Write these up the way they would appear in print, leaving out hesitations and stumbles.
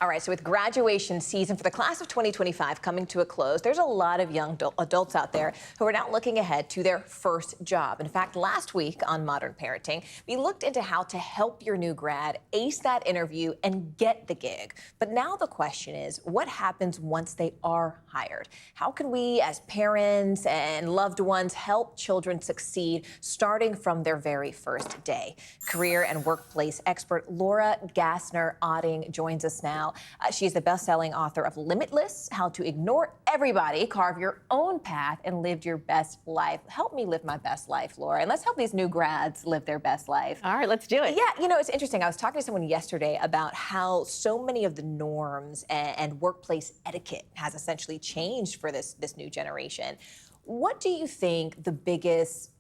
All right, so with graduation season for the class of 2025 coming to a close, there's a lot of young adults out there who are now looking ahead to their first job. In fact, last week on Modern Parenting, we looked into how to help your new grad ace that interview and get the gig. But now the question is, what happens once they are hired? How can we, as parents and loved ones, help children succeed starting from their very first day? Career and workplace expert Laura Gassner Otting joins us now. She's the best-selling author of Limitless, How to Ignore Everybody, Carve Your Own Path, and Live Your Best Life. Help me live my best life, Laura, and let's help these new grads live their best life. All right, let's do it. Yeah, you know, it's interesting. I was talking to someone yesterday about how so many of the norms and workplace etiquette has essentially changed for this new generation. What do you think the biggest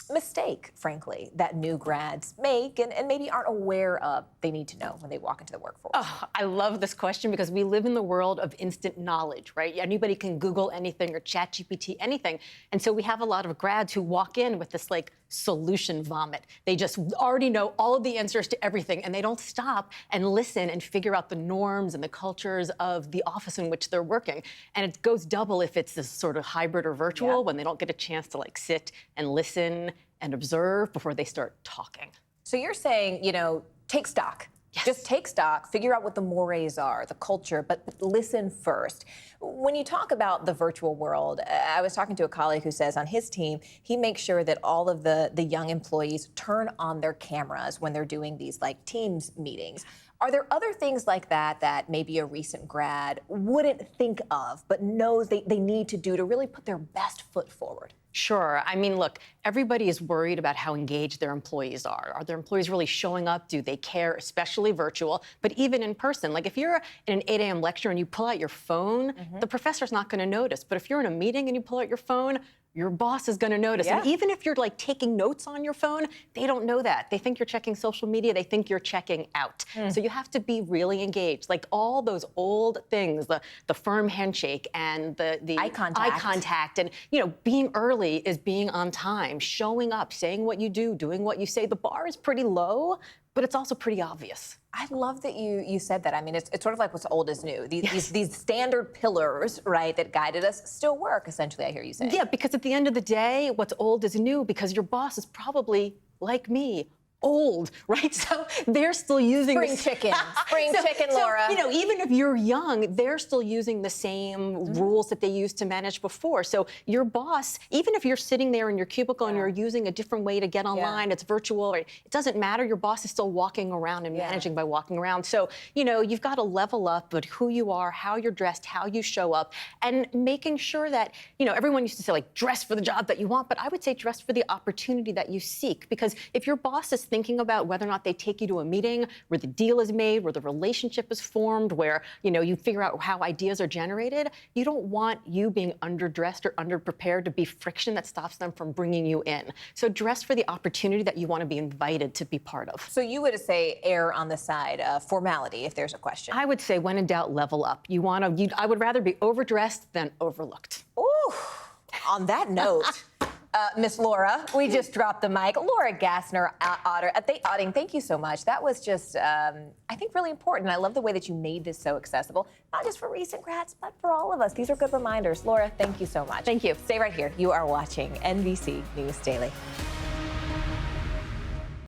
mistake, frankly, that new grads make and maybe aren't aware of they need to know when they walk into the workforce? Oh, I love this question because we live in the world of instant knowledge, right? Anybody can Google anything or chat GPT anything. And so we have a lot of grads who walk in with this like solution vomit. They just already know all of the answers to everything and they don't stop and listen and figure out the norms and the cultures of the office in which they're working. And it goes double if it's this sort of hybrid or virtual when they don't get a chance to like sit and listen and observe before they start talking. So you're saying, you know, take stock. Yes. Just take stock, figure out what the mores are, the culture, but listen first. When you talk about the virtual world, I was talking to a colleague who says on his team, he makes sure that all of the young employees turn on their cameras when they're doing these like Teams meetings. Are there other things like that that maybe a recent grad wouldn't think of, but knows they need to do to really put their best foot forward? Sure. I mean, look, everybody is worried about how engaged their employees are. Are their employees really showing up? Do they care, especially virtual, but even in person? Like if you're in an 8 a.m. lecture and you pull out your phone, the professor's not going to notice. But if you're in a meeting and you pull out your phone, your boss is going to notice. Yeah. And even if you're like taking notes on your phone, they don't know that. They think you're checking social media. They think you're checking out. So you have to be really engaged. Like all those old things, the firm handshake and the eye contact. And, you know, being early is being on time, showing up, saying what you do, doing what you say. The bar is pretty low, but it's also pretty obvious. I love that you said that. I mean, it's sort of like what's old is new. These standard pillars, right, that guided us still work, essentially, I hear you saying. Yeah, because at the end of the day, what's old is new because your boss is probably, like me, old, right? So they're still using Spring chicken, Laura. So, you know, even if you're young, they're still using the same rules that they used to manage before. So your boss, even if you're sitting there in your cubicle and you're using a different way to get online, it's virtual, right? It doesn't matter. Your boss is still walking around and managing by walking around. So, you know, you've got to level up with who you are, how you're dressed, how you show up, and making sure that, you know, everyone used to say like dress for the job that you want, but I would say dress for the opportunity that you seek. Because if your boss is thinking about whether or not they take you to a meeting where the deal is made, where the relationship is formed, where, you know, you figure out how ideas are generated, you don't want you being underdressed or underprepared to be friction that stops them from bringing you in. So dress for the opportunity that you want to be invited to be part of. So you would say err on the side of formality if there's a question. I would say when in doubt, level up. I would rather be overdressed than overlooked. Ooh, on that note, Miss Laura, we just dropped the mic. Laura Gassner Otting, thank you so much. That was just, I think, really important. I love the way that you made this so accessible, not just for recent grads, but for all of us. These are good reminders. Laura, thank you so much. Thank you. Stay right here. You are watching NBC News Daily.